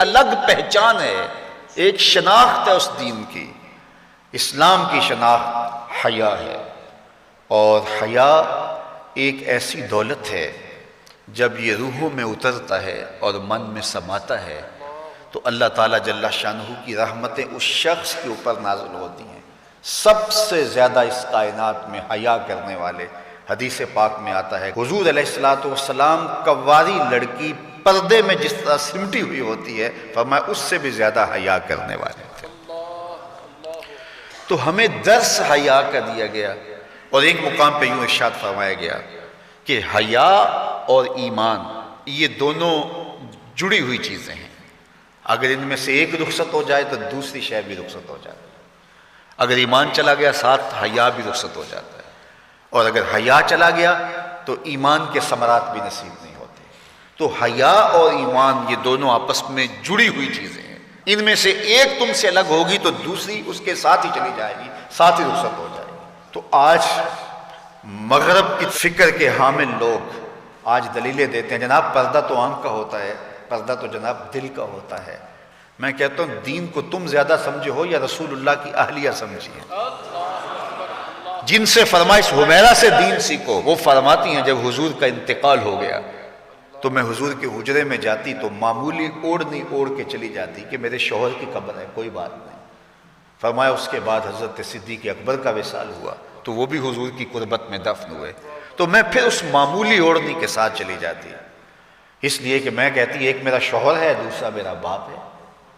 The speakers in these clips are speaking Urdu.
الگ پہچان ہے، ایک شناخت ہے اس دین کی۔ اسلام کی شناخت حیا ہے، اور حیا ایک ایسی دولت ہے جب یہ روحوں میں اترتا ہے اور من میں سماتا ہے تو اللہ تعالیٰ جل شانہ کی رحمتیں اس شخص کے اوپر نازل ہوتی ہیں۔ سب سے زیادہ اس کائنات میں حیا کرنے والے، حدیث پاک میں آتا ہے حضور علیہ السلام کواری لڑکی پردے میں جس طرح سمٹی ہوئی ہوتی ہے، فرمایا اس سے بھی زیادہ حیا کرنے والے تھے۔ تو ہمیں درس حیا کا دیا گیا، اور ایک مقام پہ یوں ارشاد فرمایا گیا کہ حیا اور ایمان یہ دونوں جڑی ہوئی چیزیں ہیں، اگر ان میں سے ایک رخصت ہو جائے تو دوسری شے بھی رخصت ہو جاتی ہے۔ اگر ایمان چلا گیا ساتھ حیا بھی رخصت ہو جاتا ہے، اور اگر حیا چلا گیا تو ایمان کے ثمرات بھی نصیب نہیں ہوتے۔ تو حیا اور ایمان یہ دونوں آپس میں جڑی ہوئی چیزیں ہیں، ان میں سے ایک تم سے الگ ہوگی تو دوسری اس کے ساتھ ہی چلی جائے گی، ساتھ ہی رخصت ہو جائے گی۔ تو آج مغرب کی فکر کے حامل لوگ آج دلیلیں دیتے ہیں جناب پردہ تو آنکھ کا ہوتا ہے، پردہ تو جناب دل کا ہوتا ہے۔ میں کہتا ہوں دین کو تم زیادہ سمجھے ہو یا رسول اللہ کی اہلیہ سمجھیے؟ جن سے فرمائش حمیرہ سے دین سیکھو، وہ فرماتی ہیں جب حضور کا انتقال ہو گیا تو میں حضور کے حجرے میں جاتی تو معمولی اوڑھنی اوڑھ کے چلی جاتی کہ میرے شوہر کی قبر ہے، کوئی بات نہیں۔ فرمایا اس کے بعد حضرت صدیق اکبر کا وصال ہوا تو وہ بھی حضور کی قربت میں دفن ہوئے، تو میں پھر اس معمولی اوڑھنی کے ساتھ چلی جاتی، اس لیے کہ میں کہتی ایک میرا شوہر ہے دوسرا میرا باپ ہے،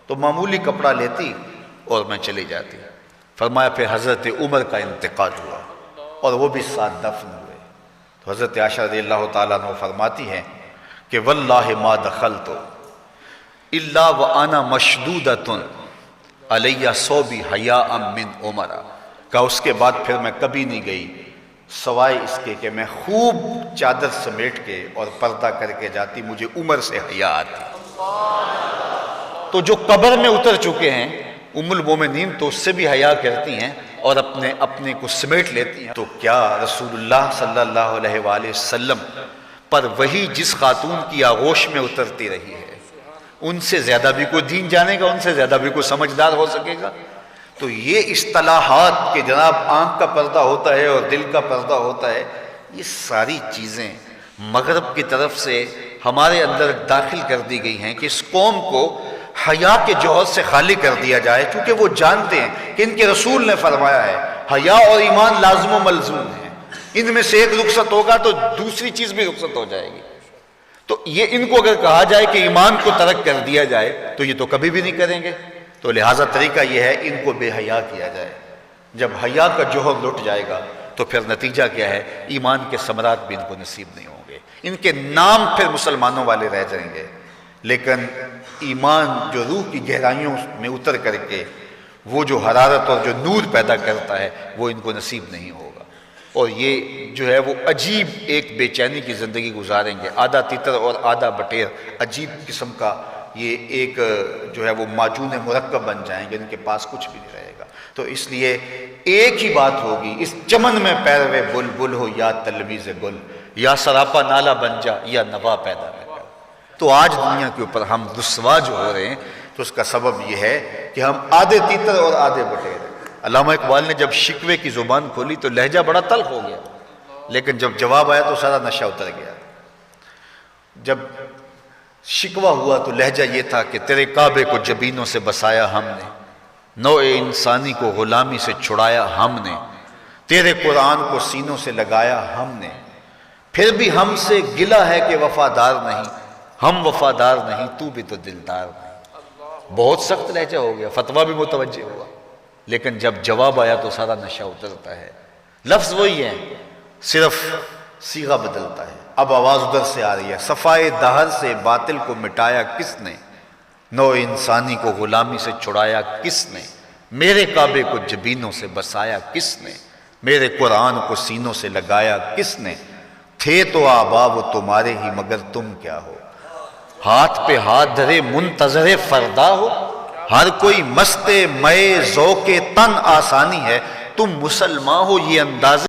تو معمولی کپڑا لیتی اور میں چلی جاتی۔ فرمایا پھر حضرت عمر کا انتقال ہوا اور وہ بھی ساتھ دفن ہوئے، تو حضرت عائشہ رضی اللہ تعالیٰ عنہ فرماتی ہیں کہ واللہ ما دخلت الا وانا مشدودۃ علیہ صوبی حیاء من عمر، کہ اس کے بعد پھر میں کبھی نہیں گئی سوائے اس کے کہ میں خوب چادر سمیٹ کے اور پردہ کر کے جاتی، مجھے عمر سے حیا آتی۔ تو جو قبر میں اتر چکے ہیں ام المومنین تو اس سے بھی حیا کرتی ہیں اور اپنے کو سمیٹ لیتی ہیں، تو کیا رسول اللہ صلی اللہ علیہ وآلہ وسلم پر وہی جس خاتون کی آغوش میں اترتی رہی ہے ان سے زیادہ بھی کوئی دین جانے گا، ان سے زیادہ بھی کوئی سمجھدار ہو سکے گا؟ تو یہ اصطلاحات کہ جناب آنکھ کا پردہ ہوتا ہے اور دل کا پردہ ہوتا ہے، یہ ساری چیزیں مغرب کی طرف سے ہمارے اندر داخل کر دی گئی ہیں کہ اس قوم کو حیا کے جوہر سے خالی کر دیا جائے، چونکہ وہ جانتے ہیں کہ ان کے رسول نے فرمایا ہے حیا اور ایمان لازم و ملزوم ہیں، ان میں سے ایک رخصت ہوگا تو دوسری چیز بھی رخصت ہو جائے گی۔ تو یہ ان کو اگر کہا جائے کہ ایمان کو ترک کر دیا جائے تو یہ تو کبھی بھی نہیں کریں گے، تو لہٰذا طریقہ یہ ہے ان کو بے حیا کیا جائے۔ جب حیا کا جوہر لٹ جائے گا تو پھر نتیجہ کیا ہے؟ ایمان کے ثمرات بھی ان کو نصیب نہیں ہوں گے، ان کے نام پھر مسلمانوں والے رہ جائیں گے، لیکن ایمان جو روح کی گہرائیوں میں اتر کر کے وہ جو حرارت اور جو نور پیدا کرتا ہے وہ ان کو نصیب نہیں ہوگا، اور یہ جو ہے وہ عجیب ایک بے چینی کی زندگی گزاریں گے، آدھا تیتر اور آدھا بٹیر، عجیب قسم کا یہ ایک جو ہے وہ معجون مرکب بن جائیں گے، ان کے پاس کچھ بھی نہیں رہے گا۔ تو اس لیے ایک ہی بات ہوگی، اس چمن میں پیروے بلبل ہو یا تلویز گل، یا سراپا نالا بن جا یا نوا پیدا کر۔ تو آج دنیا کے اوپر ہم رسوا جو ہو رہے ہیں تو اس کا سبب یہ ہے کہ ہم آدھے تیتر اور آدھے بٹیر ہیں۔ علامہ اقبال نے جب شکوے کی زبان کھولی تو لہجہ بڑا تلخ ہو گیا، لیکن جب جواب آیا تو سارا نشہ اتر گیا۔ جب شکوہ ہوا تو لہجہ یہ تھا کہ تیرے کعبے کو جبینوں سے بسایا ہم نے، نوع انسانی کو غلامی سے چھڑایا ہم نے، تیرے قرآن کو سینوں سے لگایا ہم نے، پھر بھی ہم سے گلہ ہے کہ وفادار نہیں، ہم وفادار نہیں تو بھی تو دلدار نہیں۔ بہت سخت لہجہ ہو گیا، فتویٰ بھی متوجہ ہوا، لیکن جب جواب آیا تو سارا نشہ اترتا ہے۔ لفظ وہی ہے، صرف صیغہ بدلتا ہے۔ اب آواز ادھر سے آ رہی ہے، صفائے دہر سے باطل کو مٹایا کس نے، نوع انسانی کو غلامی سے چھڑایا کس نے، میرے کعبے کو جبینوں سے بسایا کس نے، میرے قرآن کو سینوں سے لگایا کس نے، تھے تو آبا وہ تمہارے ہی مگر تم کیا ہو، ہاتھ پہ ہاتھ دھرے منتظر فردا ہو، ہر کوئی مست مئے ذوق تن آسانی ہے، تم مسلمان ہو یہ انداز